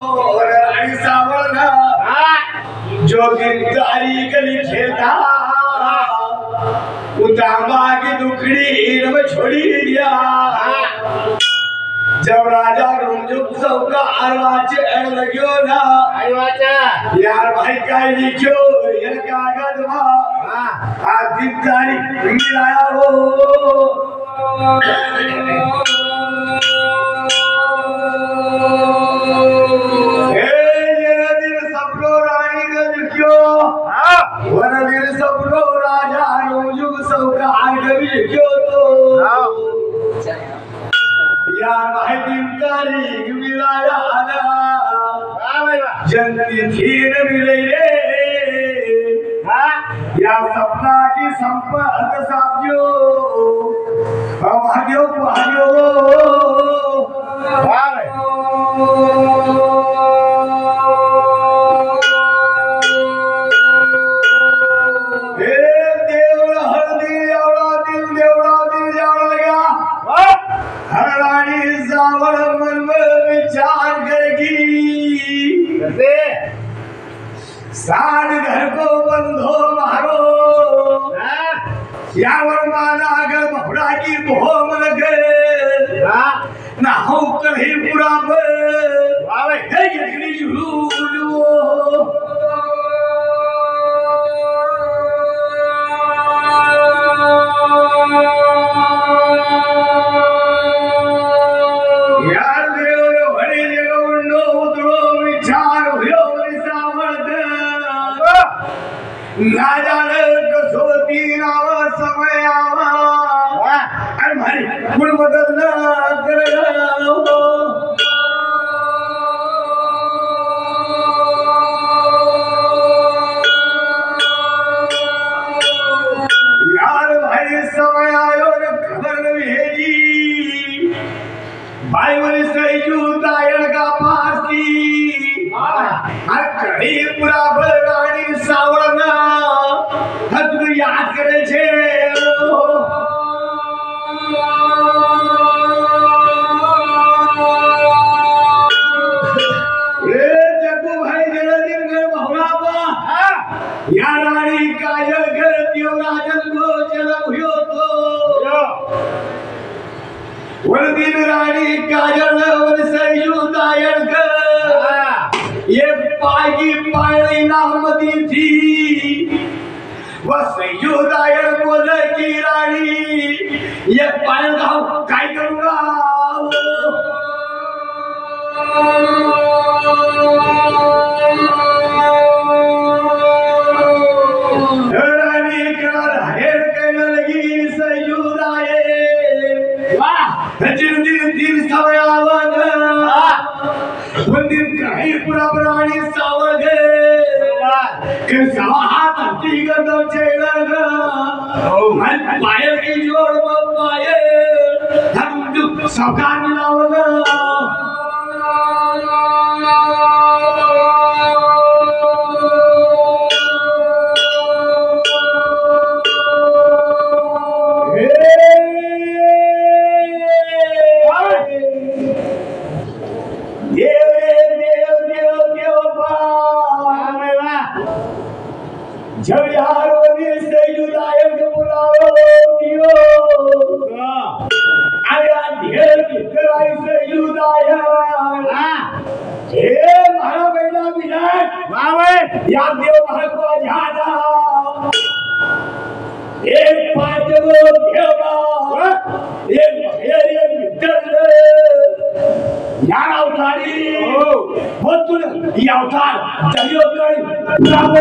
और आणि सावळा जो गिरधारी गली खेता उतामा की दुखड़ी रब छोड़ी दिया जब राजा रुमजुक सबका आरवाचे अड़ लग्यो ना यार भाई काय लिखो ये कागज वा आदित तारीख मिलाया हो वरवीर सबलो राजा रोजुग सबका आगवी क्यों तो यार माहिती तारीख मिलाया आला जन्नती थीर मिले या सपना की संपत साथियो भाग्यो भाग्यो साड घर को बंधो मारो यावर माना अगर बहुड़ा की भोम लगे ना हो कहीं पूरा है यकनी जुलू यार देव बड़ी जगह उंडो उतरो विचार हुयो ना जाने कसोती नाव समय आवा अरे भाई कुल मदद ना करेगा यार भाई समय आयो ने खबर भेजी भाई वाली सही जूता का पासी हर कड़ी पूरा बरानी सावळना हद याद करे छे ए जग्गू भाई जलदीन घर बहुड़ा बा या रानी काजल घर त्यो राजन को जन्म हुयो तो वरदीन रानी काजल वर सही दायर घर ये पागी पायली नामदी थी बस युदायर बोले की रानी ये पायल गाँव काय करूँगा रानी कर हेर कहने लगी सयुदाये वाह जिन दिन समय आवाज़ दिन कहीं पूरा प्राणी सावध कि सवाहात हत्ती गदो चेलगा मन पायल की जोड़ में पायल हम जो सबका मिलावगा जब यार वनी से जुदाई को बुलाओ दियो आया ढेर की कराई से जुदाई हे मारा बेटा विजय वाह याद दियो मारा को जाना एक पांच वो देवा एक ये मित्र यार अवतारी वो तू ये अवतार चलियो कर ब्रावो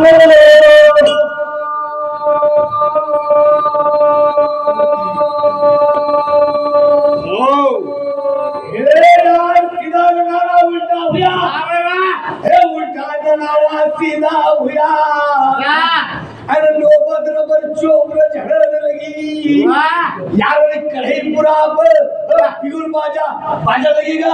सीधा हुआ अरे नौबत रबर चोकर झड़ने लगी यार वाली कढ़ाई पूरा पिघल बाजा लगेगा